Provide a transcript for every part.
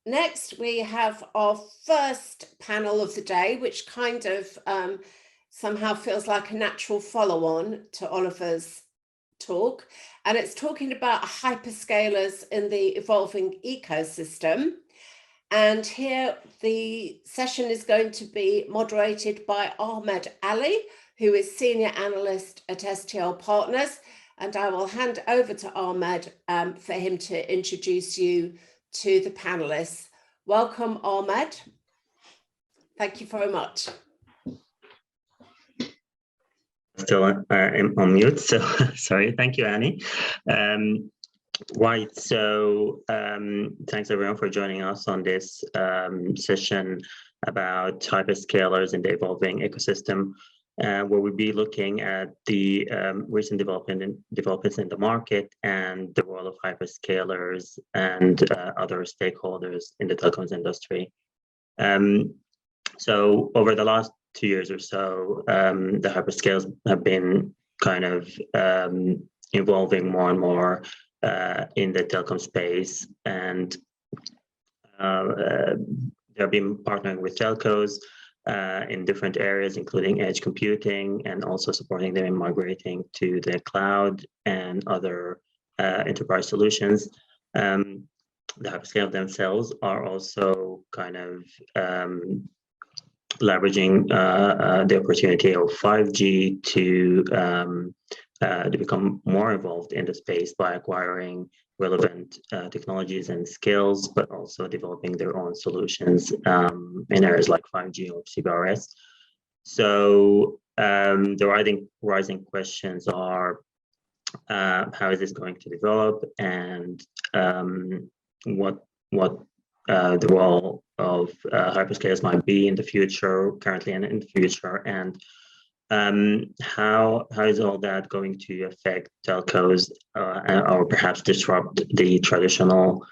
next we have our first panel of the day, which kind of somehow feels like a natural follow-on to Oliver's talk. And it's talking about hyperscalers in the evolving ecosystem. And here the session is going to be moderated by Ahmed Ali, who is Senior Analyst at STL Partners. And I will hand over to Ahmed for him to introduce you to the panelists. Welcome, Ahmed. Thank you very much. Still on mute, so sorry. Thank you, Annie. Right, so thanks everyone for joining us on this session about hyperscalers in the evolving ecosystem, where we'll be looking at the recent developments in the market and the role of hyperscalers and other stakeholders in the telecoms industry. So over the last 2 years or so, the hyperscalers have been kind of evolving more and more in the telecom space, and they've been partnering with telcos in different areas, including edge computing, and also supporting them in migrating to the cloud and other enterprise solutions. The hyperscalers themselves are also kind of leveraging the opportunity of 5G to become more involved in the space by acquiring relevant technologies and skills, but also developing their own solutions in areas like 5G or CBRS. So the rising questions are, how is this going to develop, and what the role of hyperscalers might be in the future, currently and in the future, and how is all that going to affect telcos or perhaps disrupt the traditional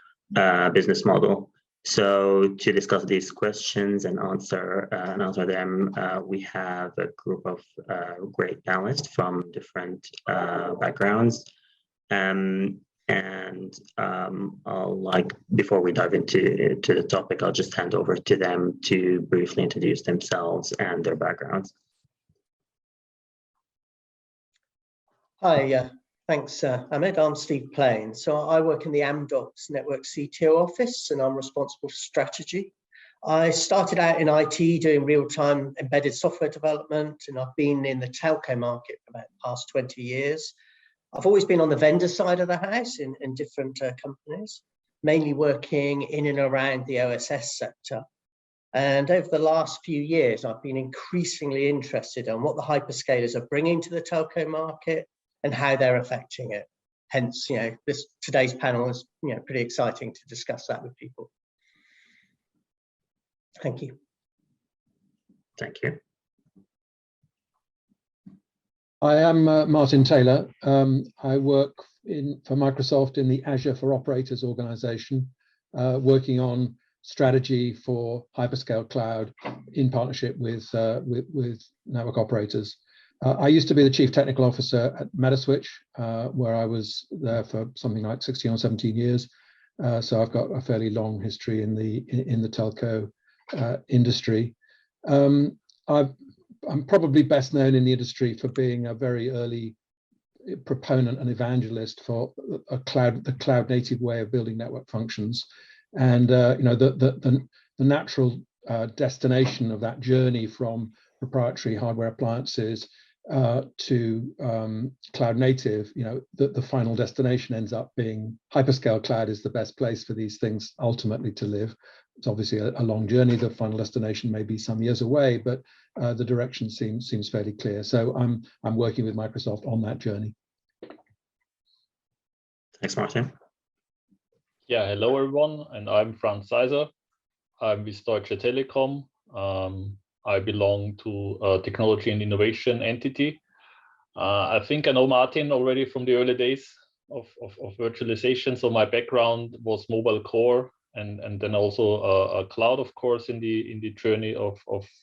business model? So to discuss these questions and answer them, we have a group of great panelists from different backgrounds. Before we dive into the topic, I'll just hand over to them to briefly introduce themselves and their backgrounds. Hi, thanks, Ahmed. I'm Steve Plain. So I work in the AMDOCS Network CTO office, and I'm responsible for strategy. I started out in IT doing real-time embedded software development, and I've been in the telco market for about the past 20 years. I've always been on the vendor side of the house in different companies, mainly working in and around the OSS sector. And over the last few years, I've been increasingly interested in what the hyperscalers are bringing to the telco market and how they're affecting it. Hence, today's panel is pretty exciting to discuss that with people. Thank you. Thank you. I am Martin Taylor. I work for Microsoft in the Azure for Operators organization, working on strategy for hyperscale cloud in partnership with network operators. I used to be the Chief Technical Officer at Metaswitch, where I was there for something like 16 or 17 years. So I've got a fairly long history in the telco industry. I'm probably best known in the industry for being a very early proponent and evangelist for the cloud native way of building network functions, and the natural destination of that journey from proprietary hardware appliances to cloud native. The final destination ends up being hyperscale cloud is the best place for these things ultimately to live. It's obviously a long journey. The final destination may be some years away, but the direction seems fairly clear. So I'm working with Microsoft on that journey. Thanks, Martin. Yeah, hello everyone, and I'm Franz Sizer. I'm with Deutsche Telekom. I belong to a technology and innovation entity. I think I know Martin already from the early days of virtualization. So my background was mobile core, and then also a cloud, of course, in the journey of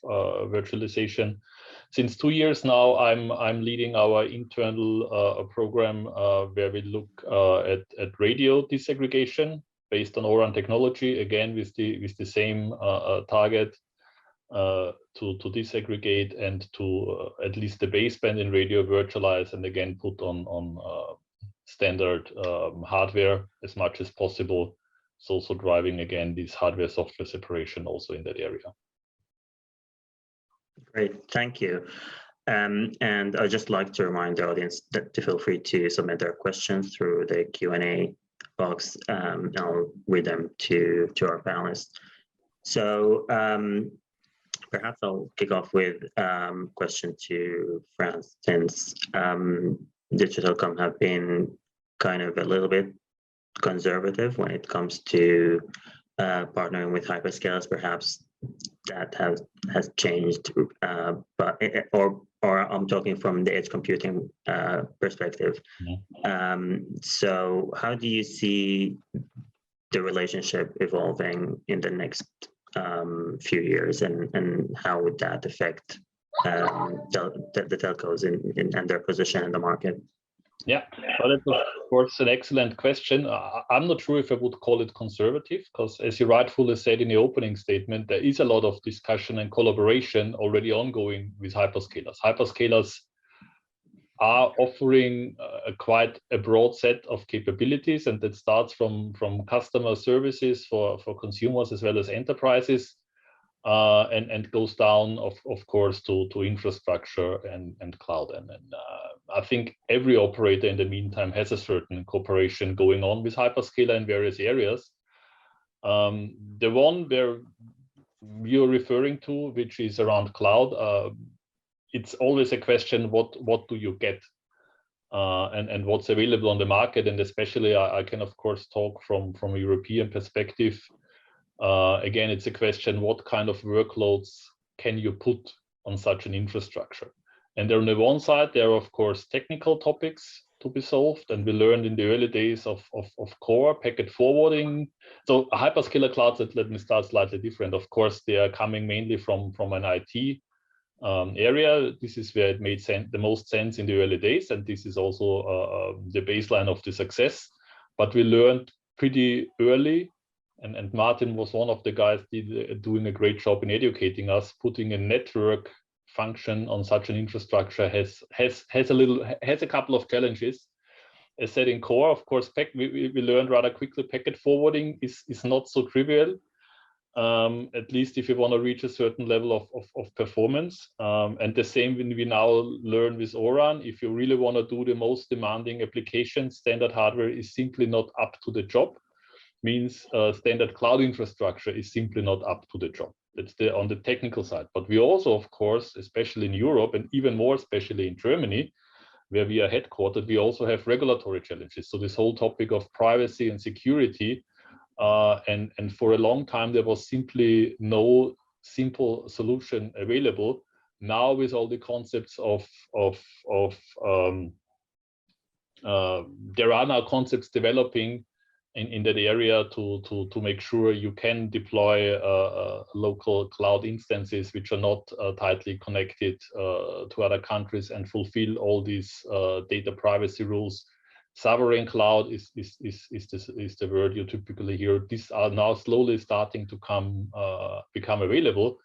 virtualization. Since 2 years now, I'm leading our internal program where we look at radio disaggregation, based on O-RAN technology, again with the same target to disaggregate and to at least the baseband in radio virtualize, and again put on standard hardware as much as possible. It's also driving again this hardware software separation also in that area. Great, thank you. And I'd just like to remind the audience that to feel free to submit their questions through the Q&A box. I'll read them to our panelists. So perhaps I'll kick off with a question to Franz, since Deutsche Telekom have been kind of a little bit conservative when it comes to partnering with hyperscalers. Perhaps that has changed, or I'm talking from the edge computing perspective. So how do you see the relationship evolving in the next few years, and how would that affect the telcos and their position in the market? Yeah, well, that's of course an excellent question. I'm not sure if I would call it conservative, because as you rightfully said in the opening statement, there is a lot of discussion and collaboration already ongoing with hyperscalers. Hyperscalers are offering quite a broad set of capabilities, and that starts from customer services for consumers as well as enterprises, and goes down of course to infrastructure and cloud. And I think every operator in the meantime has a certain cooperation going on with hyperscaler in various areas. The one where you're referring to, which is around cloud, it's always a question, what do you get and what's available on the market, and especially I can of course talk from a European perspective. Again, it's a question, what kind of workloads can you put on such an infrastructure? And on the one side, there are of course technical topics to be solved, and we learned in the early days of core packet forwarding. So hyperscaler clouds, let me start slightly different. Of course, they are coming mainly from an IT area. This is where it made the most sense in the early days, and this is also the baseline of the success. But we learned pretty early, and Martin was one of the guys doing a great job in educating us. Putting a network function on such an infrastructure has a couple of challenges. As said in core, of course, we learned rather quickly packet forwarding is not so trivial. At least if you want to reach a certain level of performance. And the same when we now learn with O-RAN, if you really want to do the most demanding applications, standard hardware is simply not up to the job. Means standard cloud infrastructure is simply not up to the job. That's on the technical side. But we also, of course, especially in Europe, and even more especially in Germany, where we are headquartered, we also have regulatory challenges. So this whole topic of privacy and security, and for a long time there was simply no simple solution available. Now with all the concepts there are now concepts developing in that area to make sure you can deploy local cloud instances which are not tightly connected to other countries and fulfill all these data privacy rules. Sovereign cloud is the word you typically hear. These are now slowly starting to become available,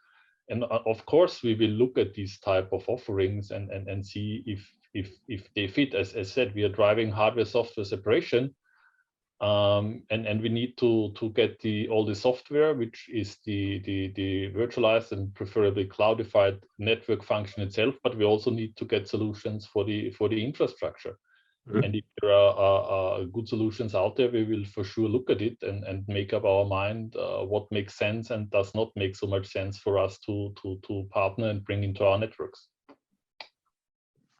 and of course we will look at these type of offerings and see if they fit. As said, we are driving hardware software separation. And we need to get all the software, which is the virtualized and preferably cloudified network function itself, but we also need to get solutions for the infrastructure. Mm-hmm. And if there are good solutions out there, we will for sure look at it and make up our mind what makes sense and does not make so much sense for us to partner and bring into our networks.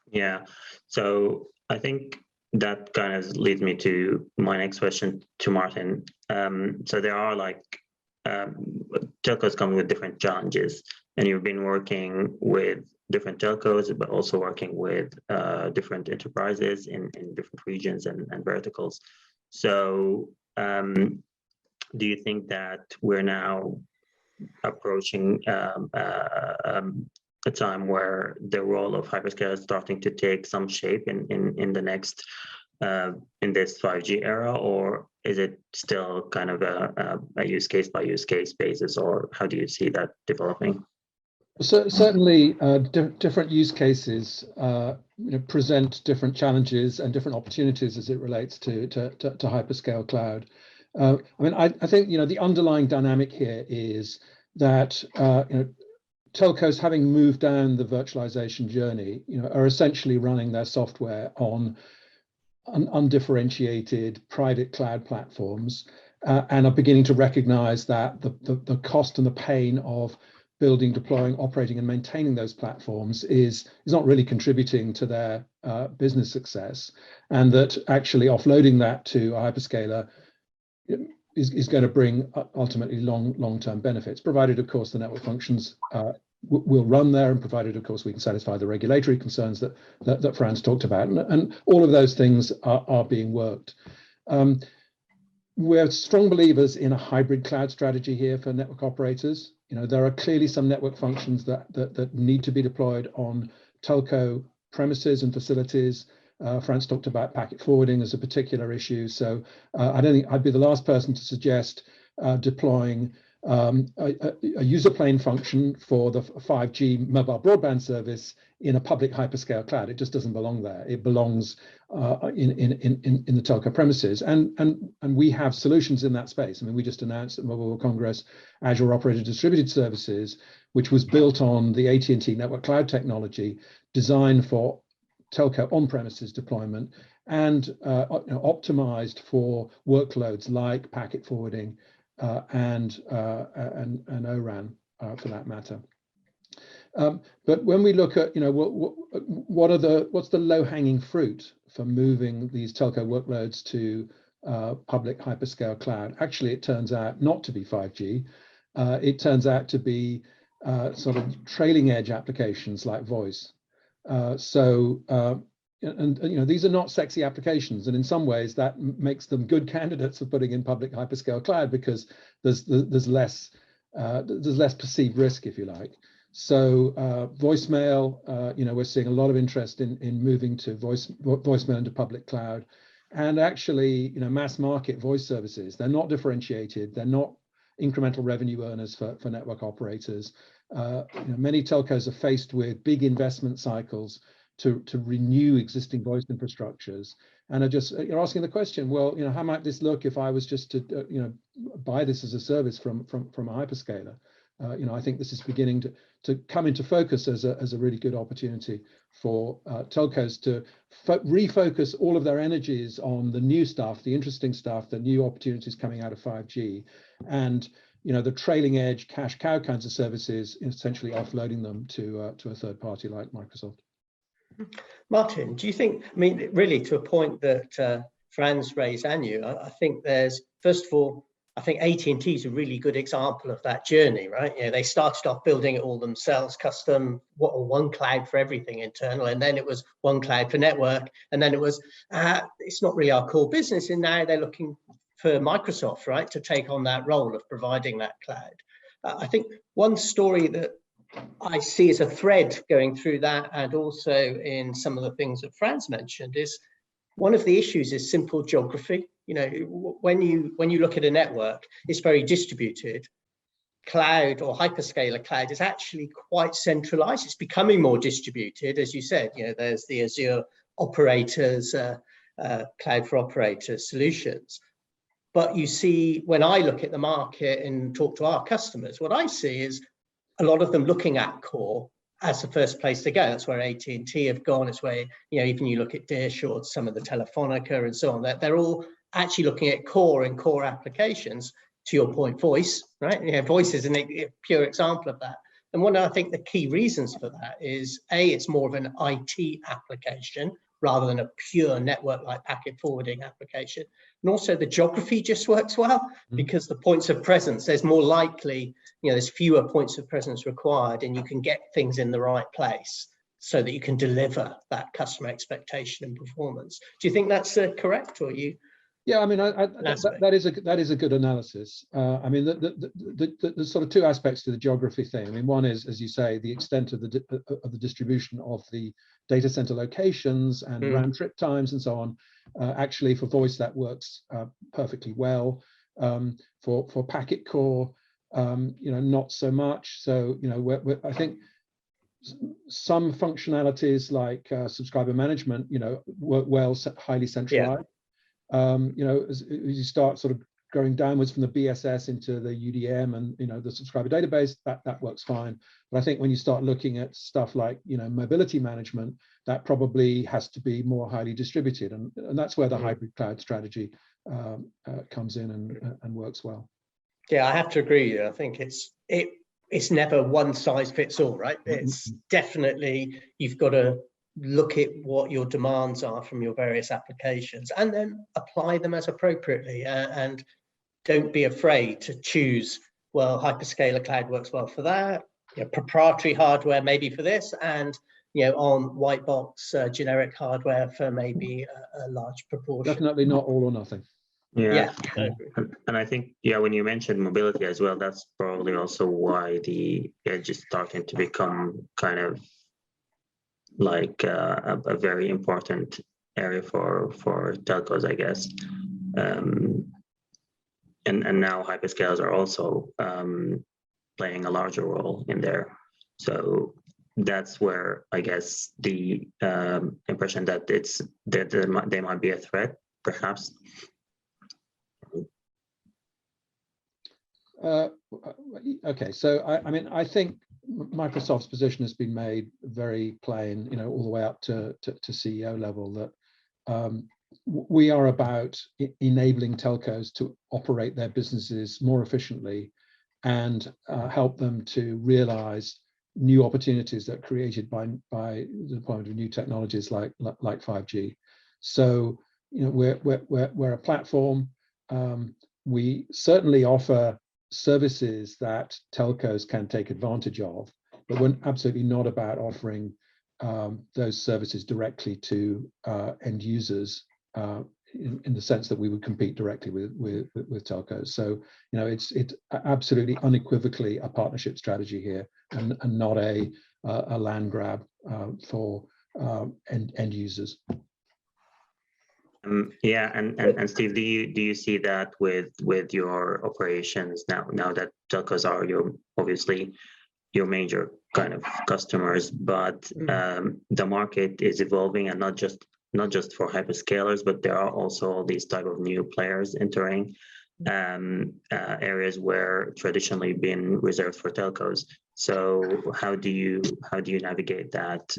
Yeah, so I think that kind of leads me to my next question to Martin. So there are telcos coming with different challenges, and you've been working with different telcos, but also working with different enterprises in different regions and verticals. So do you think that we're now approaching a time where the role of hyperscalers is starting to take some shape in the next in this 5G era, or is it still kind of a use case by use case basis, or how do you see that developing? So certainly, different use cases present different challenges and different opportunities as it relates to hyperscale cloud. I mean, I think the underlying dynamic here is that telcos, having moved down the virtualization journey, are essentially running their software on undifferentiated private cloud platforms, and are beginning to recognize that the cost and the pain of building, deploying, operating, and maintaining those platforms is not really contributing to their business success, and that actually offloading that to a hyperscaler is going to bring ultimately long-term benefits, provided, of course, the network functions will run there, and provided, of course, we can satisfy the regulatory concerns that Franz talked about, and all of those things are being worked. We're strong believers in a hybrid cloud strategy here for network operators. There are clearly some network functions that need to be deployed on telco premises and facilities. Franz talked about packet forwarding as a particular issue. So I don't think I'd be the last person to suggest deploying a user plane function for the 5G mobile broadband service in a public hyperscale cloud. It just doesn't belong there. It belongs in the telco premises, and we have solutions in that space. I mean, we just announced at Mobile World Congress Azure Operator Distributed Services, which was built on the AT&T network cloud technology, designed for telco on-premises deployment, and optimized for workloads like packet forwarding and O-RAN for that matter. But when we look at what's the low-hanging fruit for moving these telco workloads to public hyperscale cloud, actually it turns out not to be 5G. It turns out to be sort of trailing edge applications like voice. These are not sexy applications, and in some ways that makes them good candidates for putting in public hyperscale cloud, because there's less perceived risk, if you like. So voicemail, we're seeing a lot of interest in moving to voicemail into public cloud, and actually, mass market voice services. They're not differentiated. They're not incremental revenue earners for network operators. Many telcos are faced with big investment cycles to renew existing voice infrastructures, and you're asking the question, well, how might this look if I was just to buy this as a service from a hyperscaler? I think this is beginning to come into focus as a really good opportunity for telcos to refocus all of their energies on the new stuff, the interesting stuff, the new opportunities coming out of 5G, and the trailing edge cash cow kinds of services, essentially offloading them to a third party like Microsoft. Martin, do you think, I mean, really to a point that Franz raised and you, I think there's, first of all, I think AT&T is a really good example of that journey, right? They started off building it all themselves, custom, one cloud for everything internal, and then it was one cloud for network, and then it was, it's not really our core business, and now they're looking for Microsoft, right, to take on that role of providing that cloud. I think one story that I see as a thread going through that, and also in some of the things that Franz mentioned, is one of the issues is simple geography. When you look at a network, it's very distributed. Cloud or hyperscaler cloud is actually quite centralized. It's becoming more distributed, as you said. There's the Azure operators, cloud for operators solutions. But you see, when I look at the market and talk to our customers, what I see is a lot of them looking at core as the first place to go. That's where AT&T have gone. It's where, even you look at Dish or some of the Telefonica and so on, that they're all actually looking at core and core applications. To your point, voice, right? Voice is a pure example of that. And one of, I think, the key reasons for that is, A, it's more of an IT application rather than a pure network like packet forwarding application. And also the geography just works well, because the points of presence, there's more likely, there's fewer points of presence required, and you can get things in the right place so that you can deliver that customer expectation and performance. Do you think that's correct, or you? Yeah, I mean, that is a good analysis. I mean, the sort of two aspects to the geography thing. I mean, one is, as you say, the extent of the distribution of the data center locations and round trip times and so on. Actually, for voice, that works perfectly well. For packet core, not so much. So, I think some functionalities like subscriber management, work well, highly centralized. As you start sort of going downwards from the BSS into the UDM and the subscriber database, that works fine. But I think when you start looking at stuff like mobility management, that probably has to be more highly distributed, and that's where the hybrid cloud strategy comes in and works well. Yeah, I have to agree. I think it's never one size fits all, right? It's definitely, you've got to look at what your demands are from your various applications and then apply them as appropriately, and don't be afraid to choose, well, hyperscaler cloud works well for that, proprietary hardware maybe for this, and on white box generic hardware for maybe a large proportion. Definitely not all or nothing. Yeah. And I think, when you mentioned mobility as well, that's probably also why the edge is starting to become kind of like a very important area for telcos, I guess. And now hyperscalers are also playing a larger role in there. So that's where I guess the impression that they might be a threat, perhaps. Okay, so I mean, I think Microsoft's position has been made very plain, all the way up to CEO level, that we are about enabling telcos to operate their businesses more efficiently and help them to realize new opportunities that are created by the deployment of new technologies like 5G. So we're a platform. We certainly offer services that telcos can take advantage of, but we're absolutely not about offering those services directly to end users in the sense that we would compete directly with telcos. So it's absolutely unequivocally a partnership strategy here, and not a land grab for end users. And Steve, do you see that with your operations now that telcos are obviously your major kind of customers, but the market is evolving, and not just for hyperscalers, but there are also all these type of new players entering areas where traditionally been reserved for telcos. So how do you navigate that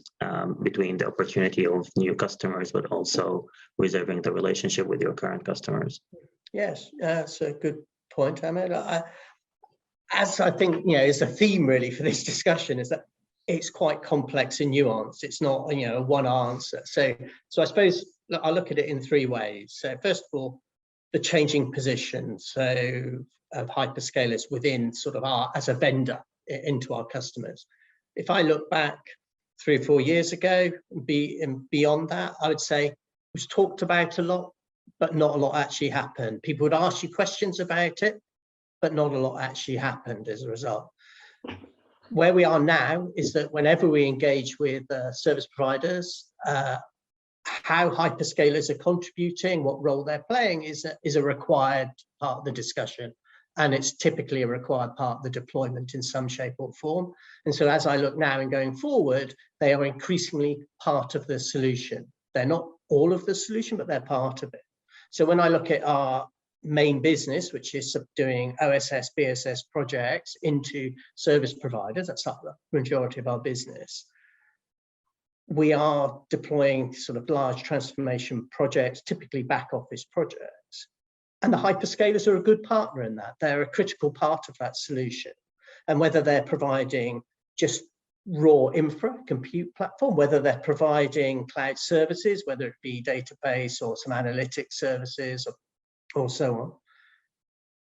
between the opportunity of new customers, but also reserving the relationship with your current customers? Yes, that's a good point, Ahmed. As I think is a theme really for this discussion, is that it's quite complex and nuanced. It's not one answer. So I suppose I look at it in three ways. So first of all, the changing position of hyperscalers within sort of as a vendor into our customers. If I look back 3 or 4 years ago and beyond that, I would say it was talked about a lot, but not a lot actually happened. People would ask you questions about it, but not a lot actually happened as a result. Where we are now is that whenever we engage with service providers, how hyperscalers are contributing, what role they're playing is a required part of the discussion. And it's typically a required part of the deployment in some shape or form. And so as I look now and going forward, they are increasingly part of the solution. They're not all of the solution, but they're part of it. So when I look at our main business, which is doing OSS, BSS projects into service providers, that's the majority of our business. We are deploying sort of large transformation projects, typically back office projects. And the hyperscalers are a good partner in that. They're a critical part of that solution. And whether they're providing just raw infra, compute platform, whether they're providing cloud services, whether it be database or some analytics services or so on.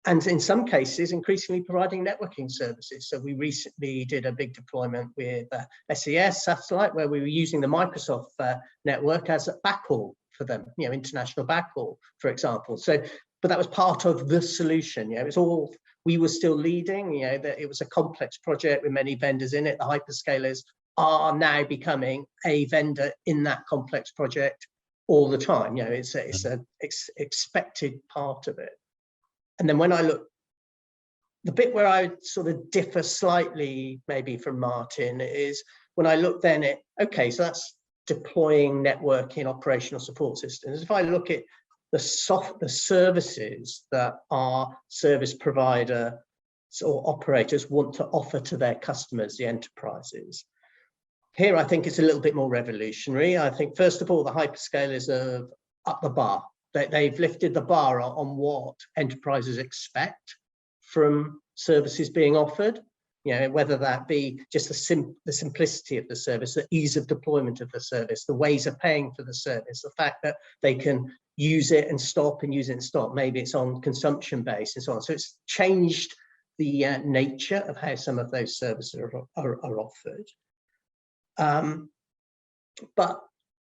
And in some cases, increasingly providing networking services. So we recently did a big deployment with SES Satellite, where we were using the Microsoft network as a backhaul for them, you know, international backhaul, for example. So, but that was part of the solution. You know, it's all, we were still leading, you know, that it was a complex project with many vendors in it. The hyperscalers are now becoming a vendor in that complex project all the time. You know, it's an expected part of it. And then when I look, the bit where I sort of differ slightly maybe from Martin is when I look then at, okay, so that's deploying networking operational support systems. If I look at the services that our service provider or operators want to offer to their customers, the enterprises, here I think it's a little bit more revolutionary. I think first of all, the hyperscalers have upped the bar. They've lifted the bar on what enterprises expect from services being offered, you know, whether that be just the simplicity of the service, the ease of deployment of the service, the ways of paying for the service, the fact that they can use it and stop and use it and stop. Maybe it's on consumption based and so on. So it's changed the nature of how some of those services are offered. But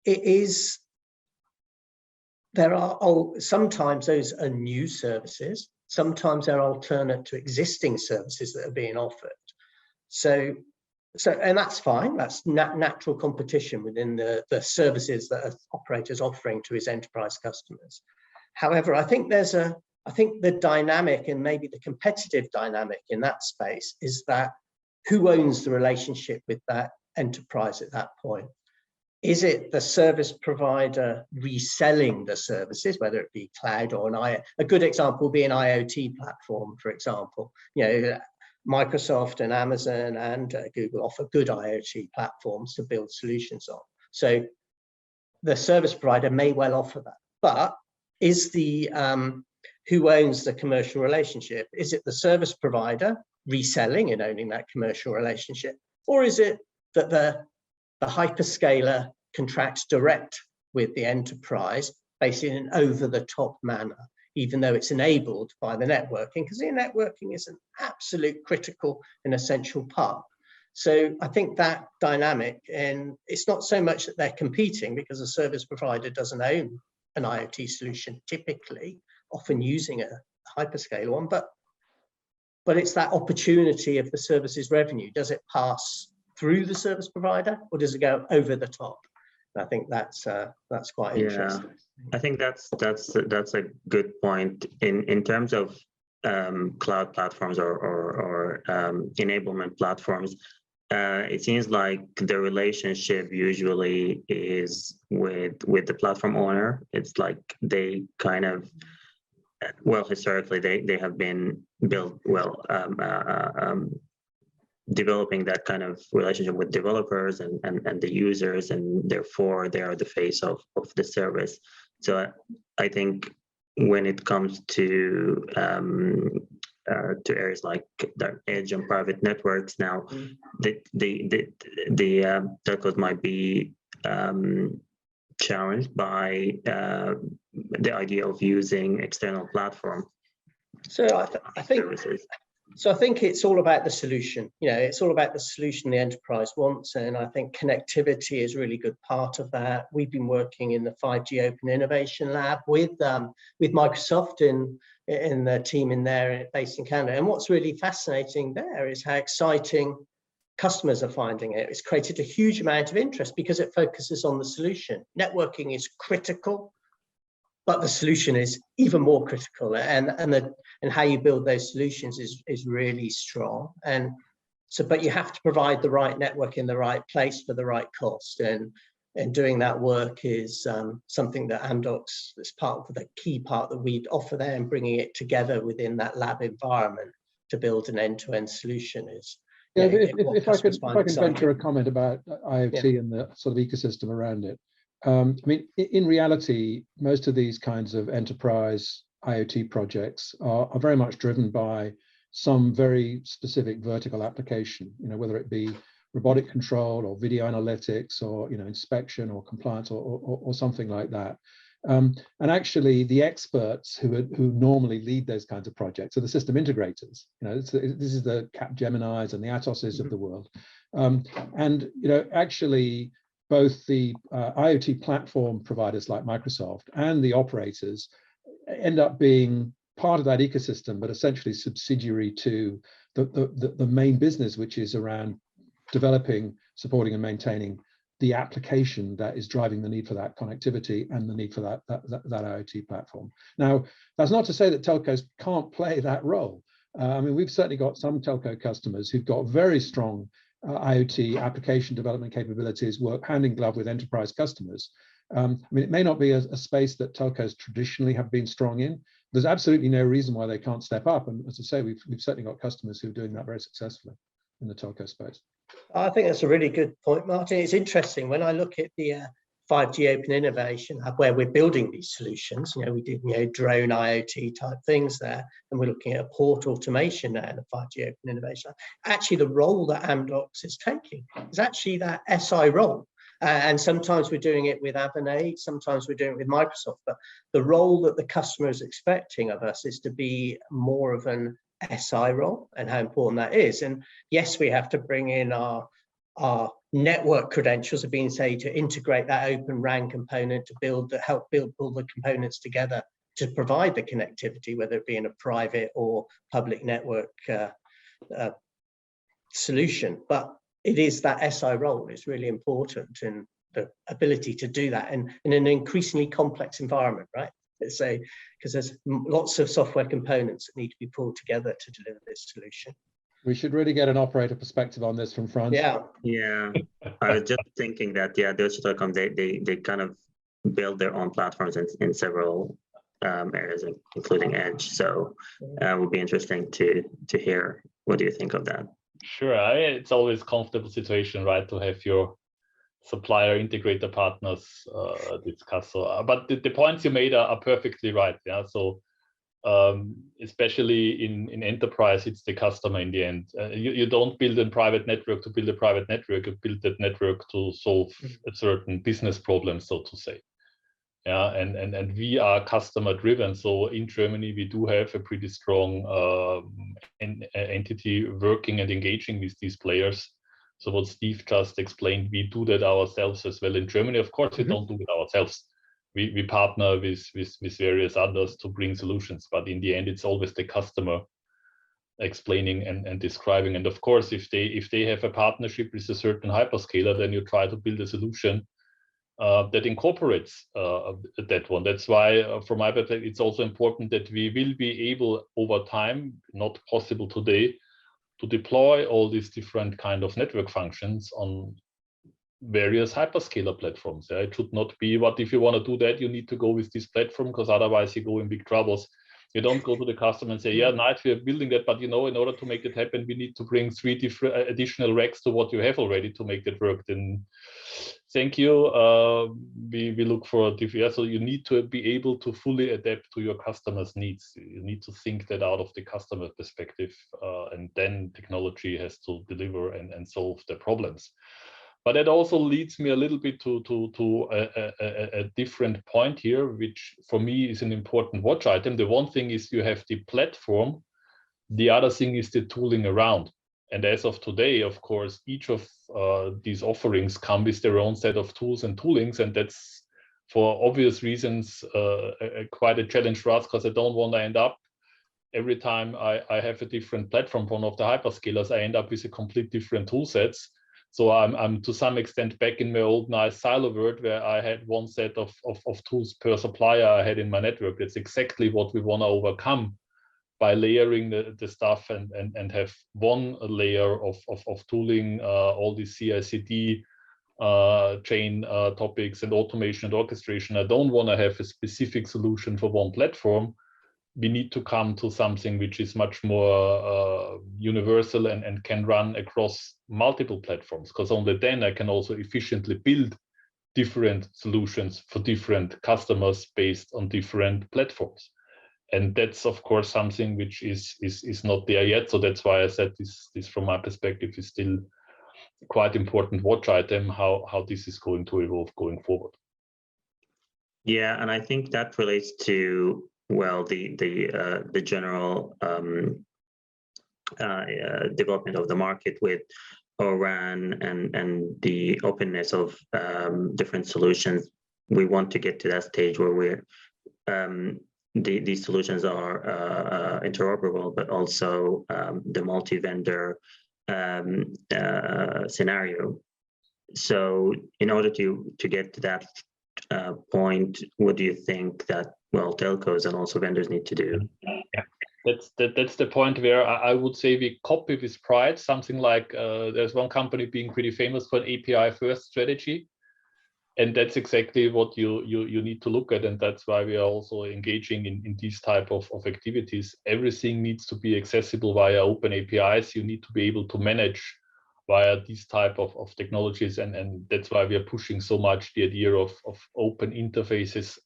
it is, there are sometimes those are new services, sometimes they're alternate to existing services that are being offered. So and that's fine, that's natural competition within the services that an operator's offering to his enterprise customers. However, I think the dynamic and maybe the competitive dynamic in that space is that who owns the relationship with that enterprise at that point? Is it the service provider reselling the services, whether it be cloud or a good example would be an IoT platform, for example. You know, Microsoft and Amazon and Google offer good IoT platforms to build solutions on. So the service provider may well offer that, but is the who owns the commercial relationship? Is it the service provider reselling and owning that commercial relationship, or is it that the hyperscaler contracts direct with the enterprise, basically in an over-the-top manner, even though it's enabled by the networking, because the networking is an absolute critical and essential part. So I think that dynamic, and it's not so much that they're competing because the service provider doesn't own an IoT solution typically, often using a hyperscaler one, but it's that opportunity of the services revenue. Does it pass through the service provider, or does it go over the top? And I think that's quite interesting. I think that's a good point in terms of cloud platforms or enablement platforms. It seems like the relationship usually is with the platform owner. It's like they kind of, well, historically they have been built well. Developing that kind of relationship with developers and the users, and therefore they are the face of the service. So I think when it comes to areas like the edge and private networks now, the telcos might be challenged by the idea of using external platform. So I think services. So I think it's all about the solution. You know, it's all about the solution the enterprise wants, and I think connectivity is a really good part of that. We've been working in the 5G Open Innovation Lab with Microsoft in the team in there based in Canada. And what's really fascinating there is how exciting customers are finding it. It's created a huge amount of interest because it focuses on the solution. Networking is critical, but the solution is even more critical, and how you build those solutions is really strong. And so, but you have to provide the right network in the right place for the right cost, and doing that work is something that AMDOCS is part of the key part that we offer there, and bringing it together within that lab environment to build an end-to-end solution is. Yeah, if I can venture a comment about IoT and the sort of ecosystem around it. I mean, in reality, most of these kinds of enterprise IoT projects are very much driven by some very specific vertical application, you know, whether it be robotic control or video analytics or, you know, inspection or compliance or something like that. And actually the experts who normally lead those kinds of projects are the system integrators. You know, this is the Capgeminis and the Atoses of the world. And, you know, actually both the IoT platform providers like Microsoft and the operators end up being part of that ecosystem, but essentially subsidiary to the main business, which is around developing, supporting, and maintaining the application that is driving the need for that connectivity and the need for that IoT platform. Now, that's not to say that telcos can't play that role. I mean, we've certainly got some telco customers who've got very strong IoT application development capabilities, work hand in glove with enterprise customers. I mean, it may not be a space that telcos traditionally have been strong in. There's absolutely no reason why they can't step up. And as I say, we've certainly got customers who are doing that very successfully in the telco space. I think that's a really good point, Martin. It's interesting when I look at the 5G open innovation hub where we're building these solutions. You know, we did drone IoT type things there, and we're looking at port automation there in the 5G open innovation. Actually, the role that AMDOCS is taking is actually that SI role. And sometimes we're doing it with Ahmed, sometimes we're doing it with Microsoft, but the role that the customer is expecting of us is to be more of an SI role, and how important that is. And yes, we have to bring in our network credentials of being, say, to integrate that open RAN component to help build the components together to provide the connectivity, whether it be in a private or public network solution. But it is that SI role is really important, and the ability to do that in an increasingly complex environment, right? Let's say, because there's lots of software components that need to be pulled together to deliver this solution. We should really get an operator perspective on this from Franz. Yeah. I was just thinking that, Deutsche Telekom, they kind of build their own platforms in several areas, including Edge. So it would be interesting to hear. What do you think of that? Sure, it's always a comfortable situation, right, to have your supplier integrator partners discuss. So, but the points you made are perfectly right. Yeah, so especially in enterprise, it's the customer in the end. You don't build a private network to build a private network. You build that network to solve a certain business problem, so to say. Yeah, and we are customer driven. So in Germany, we do have a pretty strong entity working and engaging with these players. So what Steve just explained, we do that ourselves as well in Germany. Of course, we don't do it ourselves. We partner with various others to bring solutions, but in the end, it's always the customer explaining and describing. And of course, if they have a partnership with a certain hyperscaler, then you try to build a solution that incorporates that one. That's why, from my perspective, it's also important that we will be able over time, not possible today, to deploy all these different kind of network functions on various hyperscaler platforms. Yeah? It should not be, what if you want to do that, you need to go with this platform, because otherwise you go in big troubles. You don't go to the customer and say, yeah, nice, we are building that, but in order to make it happen, we need to bring 3 different additional racks to what you have already to make that work. Then thank you. We look for a different. So you need to be able to fully adapt to your customer's needs. You need to think that out of the customer perspective, and then technology has to deliver and solve the problems. But that also leads me a little bit to a different point here, which for me is an important watch item. The one thing is you have the platform. The other thing is the tooling around. And as of today, of course, each of these offerings come with their own set of tools and toolings. And that's, for obvious reasons, quite a challenge for us, because I don't want to end up, every time I have a different platform from one of the hyperscalers, I end up with a complete different tool sets. So I'm to some extent back in my old nice silo world, where I had one set of tools per supplier I had in my network. That's exactly what we want to overcome by layering the stuff and have one layer of tooling, all these CI/CD chain topics and automation and orchestration. I don't want to have a specific solution for one platform. We need to come to something which is much more universal and can run across multiple platforms, because only then I can also efficiently build different solutions for different customers based on different platforms. And that's, of course, something which is not there yet. So that's why I said this from my perspective is still quite important watch item, how this is going to evolve going forward. Yeah, and I think that relates to, well, the general development of the market with O-RAN and the openness of different solutions, we want to get to that stage where we're these solutions are interoperable, but also the multi-vendor scenario. So in order to get to that point, what do you think that, well, telcos and also vendors need to do? Yeah, that's the point where I would say we copy with pride something like there's one company being pretty famous for an API first strategy. And that's exactly what you need to look at, and that's why we are also engaging in these type of activities. Everything needs to be accessible via open APIs. You need to be able to manage via these type of technologies, and that's why we are pushing so much the idea of open interfaces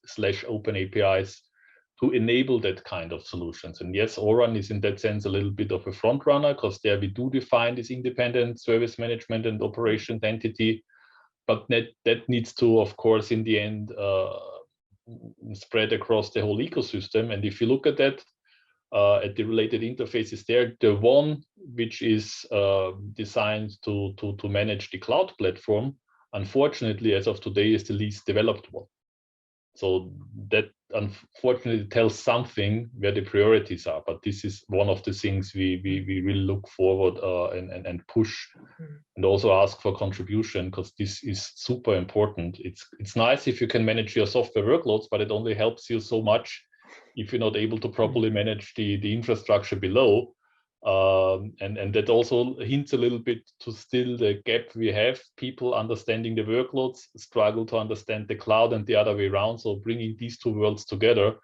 / open APIs to enable that kind of solutions. And yes, O-RAN is in that sense a little bit of a front runner, because there we do define this independent service management and operations entity. But that needs to, of course, in the end, spread across the whole ecosystem. And if you look at that, at the related interfaces there, the one which is designed to manage the cloud platform, unfortunately, as of today, is the least developed one. So that unfortunately tells something where the priorities are. But this is one of the things we will look forward and push, and also ask for contribution, because this is super important. It's nice if you can manage your software workloads, but it only helps you so much if you're not able to properly manage the infrastructure below. And that also hints a little bit to still the gap we have. People understanding the workloads struggle to understand the cloud, and the other way around. So bringing these two worlds together,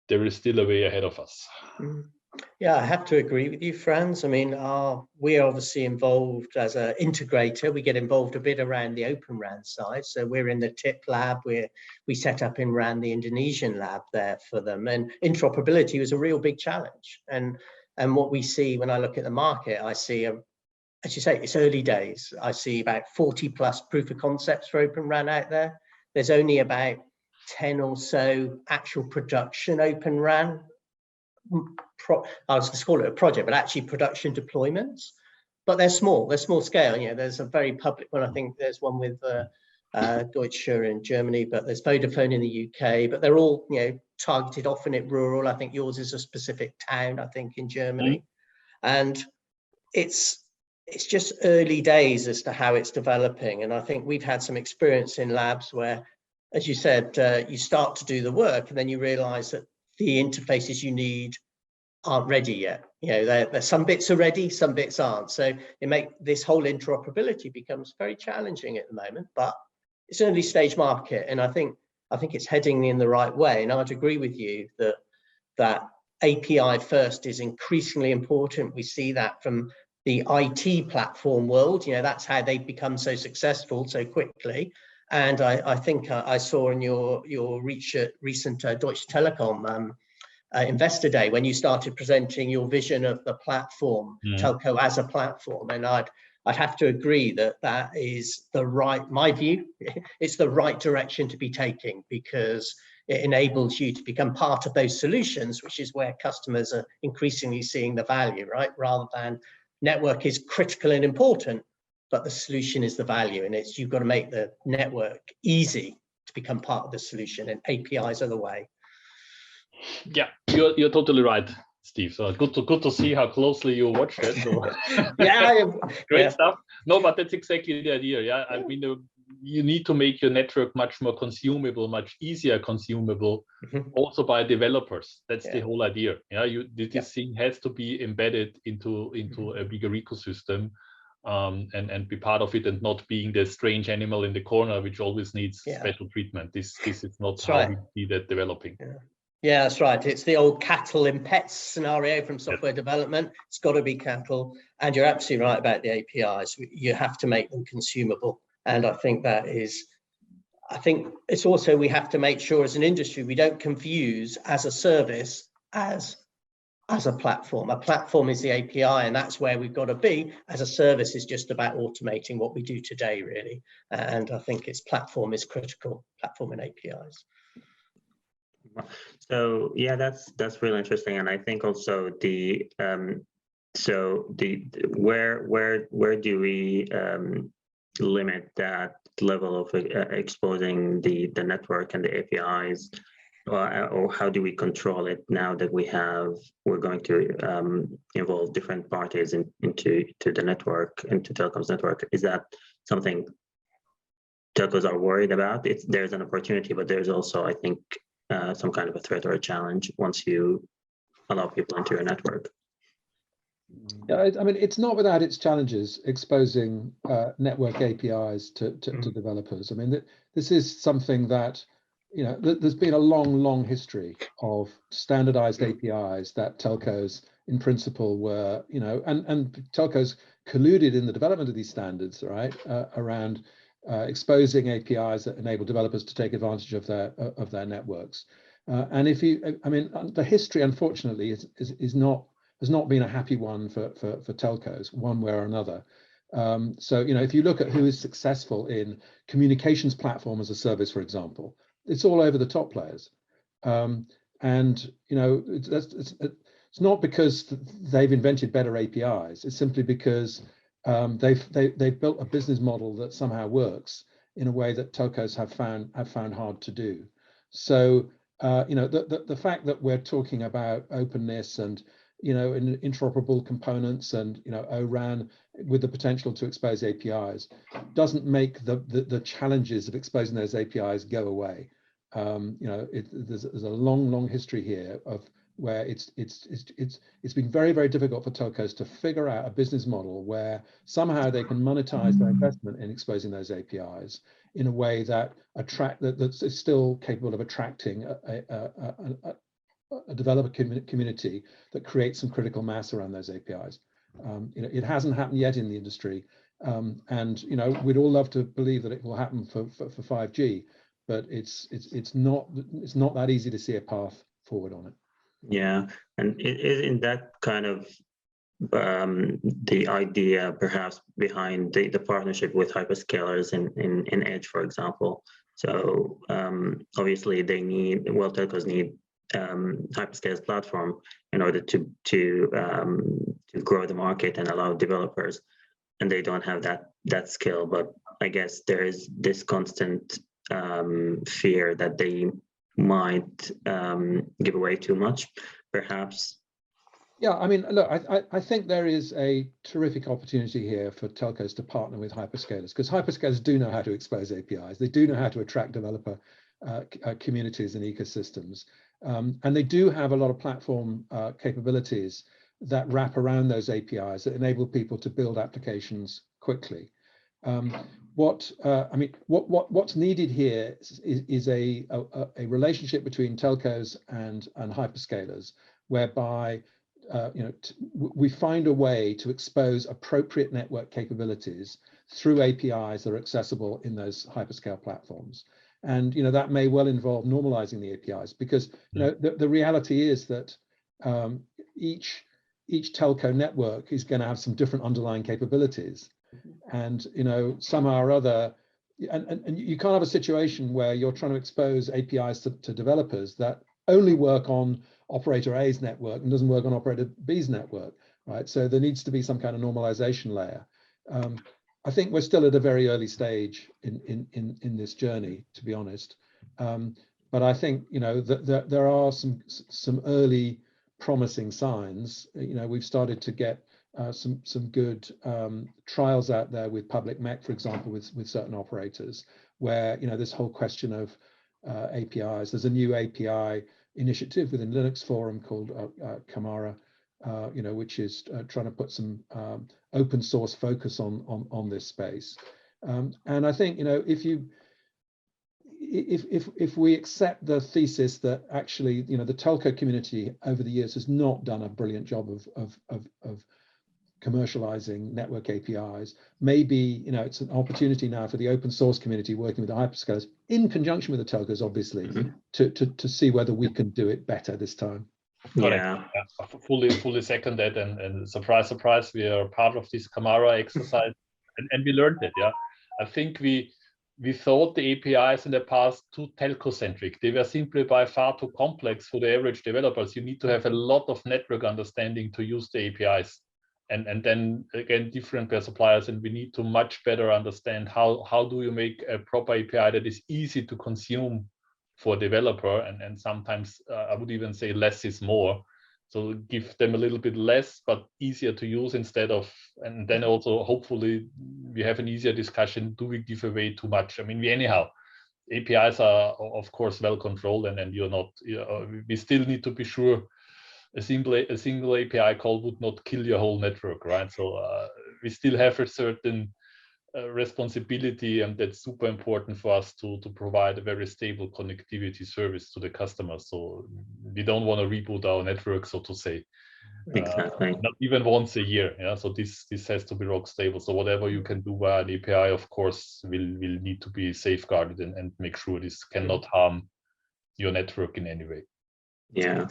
there is still a way ahead of us. Yeah, I have to agree with you, Franz. I mean, we're obviously involved as an integrator. We get involved a bit around the Open RAN side. So we're in the TIP lab, where we set up in RAN the Indonesian lab there for them. And interoperability was a real big challenge. And what we see when I look at the market, I see, as you say, it's early days. I see about 40 plus proof of concepts for Open RAN out there. There's only about 10 or so actual production Open RAN. I was going to call it a project, but actually production deployments. But they're small scale. You know, there's a very public one. I think there's one with Deutsche in Germany, but there's Vodafone in the UK. But they're all, you know, targeted often at rural. I think yours is a specific town, I think, in Germany. And it's just early days as to how it's developing. And I think we've had some experience in labs where, as you said, you start to do the work and then you realize that the interfaces you need aren't ready yet. You know, there's some bits are ready, some bits aren't. So it makes this whole interoperability becomes very challenging at the moment, but it's an early stage market. And I think it's heading in the right way. And I'd agree with you that API first is increasingly important. We see that from the IT platform world. You know, that's how they've become so successful so quickly. And I think I saw in your recent Deutsche Telekom Investor Day, when you started presenting your vision of the platform, telco as a platform. And I'd have to agree that is my view, it's the right direction to be taking, because it enables you to become part of those solutions, which is where customers are increasingly seeing the value, right? Rather than network is critical and important, but the solution is the value, and you've got to make the network easy to become part of the solution, and APIs are the way. Yeah, you're totally right, Steve. So good to see how closely you watched it. So yeah, great stuff. No, but that's exactly the idea. Yeah, I mean, you need to make your network much more consumable, much easier consumable, also by developers. That's the whole idea. Yeah, this thing has to be embedded into a bigger ecosystem. And be part of it, and not being the strange animal in the corner which always needs special treatment. This is not how we see that developing. Yeah, that's right. It's the old cattle and pets scenario from software development. It's got to be cattle, and you're absolutely right about the APIs. You have to make them consumable, and I think it's also, we have to make sure as an industry we don't confuse as a service as a platform. A platform is the API, and that's where we've got to be. As a service is just about automating what we do today, really. And I think platform is critical, platform and APIs. So yeah, that's really interesting. And I think also the So where do we limit that level of exposing the network and the APIs, or how do we control it now that we're going to involve different parties into the network, into Telecom's network? Is that something telcos are worried about? There's an opportunity, but there's also, I think, some kind of a threat or a challenge once you allow people into your network. Yeah, I mean, it's not without its challenges exposing network APIs to developers. I mean, this is something that, you know, there's been a long history of standardized APIs that telcos in principle were, you know, and telcos colluded in the development of these standards, right, around exposing APIs that enable developers to take advantage of their networks. And if you, I mean, the history, unfortunately, has not been a happy one for telcos, one way or another. So, you know, if you look at who is successful in communications platform as a service, for example, it's all over the top players. And, you know, it's not because they've invented better APIs. It's simply because they've built a business model that somehow works in a way that telcos have found hard to do. So, you know, the fact that we're talking about openness and, you know, interoperable components and, you know, ORAN with the potential to expose APIs doesn't make the challenges of exposing those APIs go away. You know, there's a long history here of where it's been very difficult for telcos to figure out a business model where somehow they can monetize their investment in exposing those APIs in a way that that's still capable of attracting a developer community that creates some critical mass around those APIs. You know, it hasn't happened yet in the industry, and you know, we'd all love to believe that it will happen for 5G, but it's not that easy to see a path forward on it. Yeah, and in that kind of the idea perhaps behind the partnership with hyperscalers in Edge, for example. So obviously telcos need hyperscalers platform in order to grow the market and allow developers, and they don't have that skill. But I guess there is this constant fear that they might give away too much, perhaps. Yeah, I mean, look, I think there is a terrific opportunity here for telcos to partner with hyperscalers, because hyperscalers do know how to expose APIs. They do know how to attract developer communities and ecosystems. And they do have a lot of platform capabilities that wrap around those APIs that enable people to build applications quickly. What's needed here is a relationship between telcos and hyperscalers, whereby you know, we find a way to expose appropriate network capabilities through APIs that are accessible in those hyperscale platforms. And you know, that may well involve normalizing the APIs, because you know, the reality is that each telco network is going to have some different underlying capabilities, and you know, somehow or other, and you can't have a situation where you're trying to expose APIs to developers that only work on operator A's network and doesn't work on operator B's network, right? So there needs to be some kind of normalization layer. I think we're still at a very early stage in this journey, to be honest. But I think, you know, that there are some early promising signs. You know, we've started to get some good trials out there with public MEC, for example, with certain operators, where, you know, this whole question of APIs. There's a new API initiative within Linux Forum called Camara, you know, which is trying to put some open source focus on this space. And I think, you know, if we accept the thesis that actually, you know, the telco community over the years has not done a brilliant job of commercializing network APIs, maybe, you know, it's an opportunity now for the open source community working with the hyperscalers in conjunction with the telcos, obviously, to see whether we can do it better this time. Yeah, fully second that, and surprise, we are part of this Camara exercise, and we learned it. Yeah, I think we thought the APIs in the past too telco centric. They were simply by far too complex for the average developers. You need to have a lot of network understanding to use the APIs. and then again different per suppliers, and we need to much better understand how do you make a proper API that is easy to consume for a developer, and sometimes I would even say less is more. So give them a little bit less, but easier to use instead of, and then also hopefully we have an easier discussion. Do we give away too much? I mean, we anyhow, APIs are of course well controlled, and you're not. We still need to be sure a single API call would not kill your whole network, right? So we still have a certain responsibility, and that's super important for us to provide a very stable connectivity service to the customers. So we don't want to reboot our network, so to say. Exactly. Not even once a year. Yeah. So this has to be rock stable. So whatever you can do via an API, of course, will need to be safeguarded and make sure this cannot harm your network in any way. Yeah.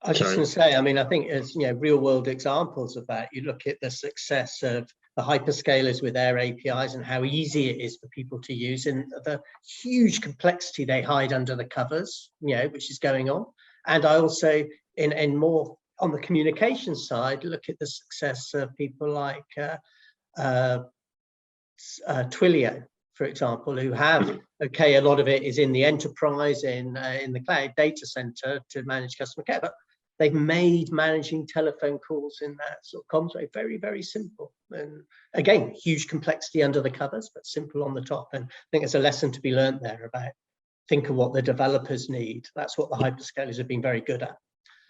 I was just going to say, I mean, I think as real world examples of that, you look at the success of the hyperscalers with their APIs and how easy it is for people to use, and the huge complexity they hide under the covers, which is going on. And I also, in more on the communication side, look at the success of people like Twilio, for example, who have, a lot of it is in the enterprise, in the cloud data center to manage customer care, but they've made managing telephone calls in that sort of comms way very, very simple. And again, huge complexity under the covers, but simple on the top. And I think there's a lesson to be learned there about think of what the developers need. That's what the hyperscalers have been very good at.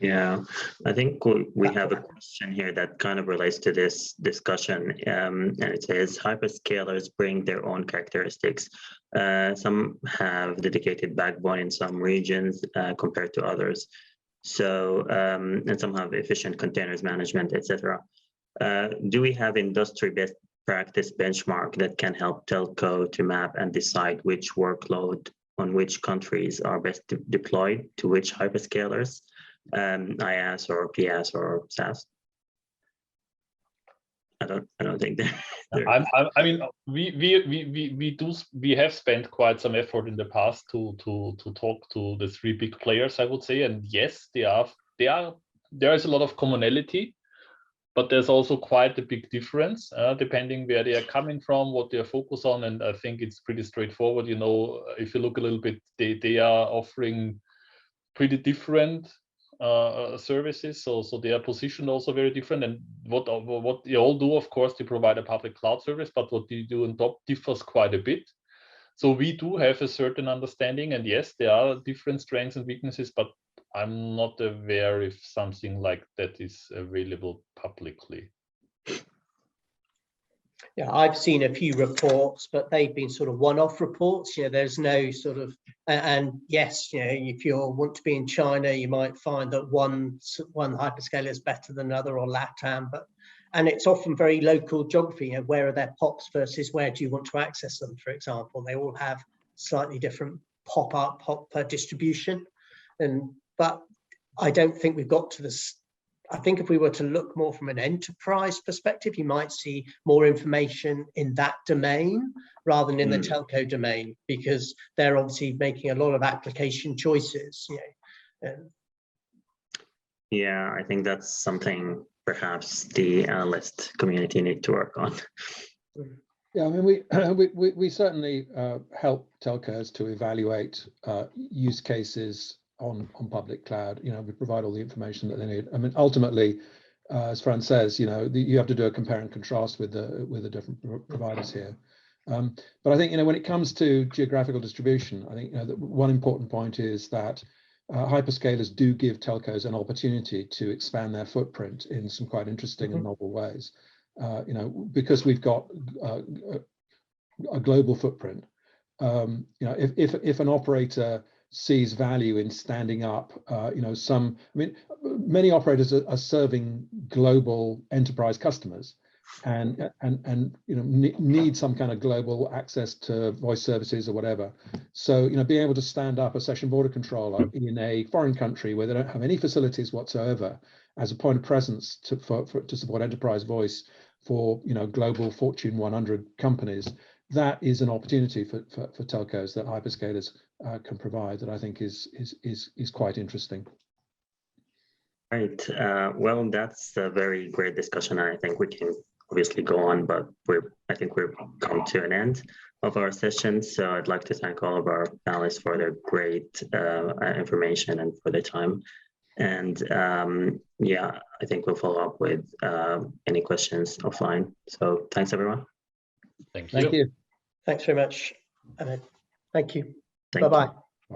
Yeah, I think we have a question here that kind of relates to this discussion, and it says hyperscalers bring their own characteristics. Some have dedicated backbone in some regions compared to others. So, and some have efficient containers management, etc. Do we have industry best practice benchmark that can help telco to map and decide which workload on which countries are best deployed to which hyperscalers? IaaS or PS or SaaS? I don't think they're I mean, we have spent quite some effort in the past to talk to the three big players, I would say, and yes, there is a lot of commonality, but there's also quite a big difference depending where they are coming from, what they are focused on, and I think it's pretty straightforward. If you look a little bit, they are offering pretty different services, so they are positioned also very different, and what they all do, of course, they provide a public cloud service, but what they do on top differs quite a bit. So we do have a certain understanding, and yes, there are different strengths and weaknesses, but I'm not aware if something like that is available publicly. Yeah, I've seen a few reports, but they've been sort of one-off reports. There's no sort of, and yes, if you want to be in China, you might find that one hyperscaler is better than another, or LATAM, and it's often very local geography. Where are their POPs versus where do you want to access them? For example, they all have slightly different POP distribution, but I don't think we've got to this. I think if we were to look more from an enterprise perspective, you might see more information in that domain rather than in the telco domain, because they're obviously making a lot of application choices. Yeah, I think that's something perhaps the analyst community need to work on. Yeah, I mean, we certainly help telcos to evaluate use cases on public cloud. We provide all the information that they need. I mean, ultimately, as Franz says, you have to do a compare and contrast with the different providers here. But I think when it comes to geographical distribution, I think that one important point is that hyperscalers do give telcos an opportunity to expand their footprint in some quite interesting and novel ways. Because we've got a global footprint. If an operator sees value in standing up, many operators are serving global enterprise customers, and need some kind of global access to voice services or whatever. So being able to stand up a session border controller in a foreign country where they don't have any facilities whatsoever as a point of presence to support enterprise voice for global Fortune 100 companies, that is an opportunity for telcos that hyperscalers can provide, that I think is quite interesting. Right. Well, that's a very great discussion. I think we can obviously go on, but I think we've come to an end of our session. So I'd like to thank all of our panelists for their great information and for their time. And yeah, I think we'll follow up with any questions offline. So thanks, everyone. Thank you. Thank you. Thanks very much, Ahmed. Thank you. Thank you. Bye-bye.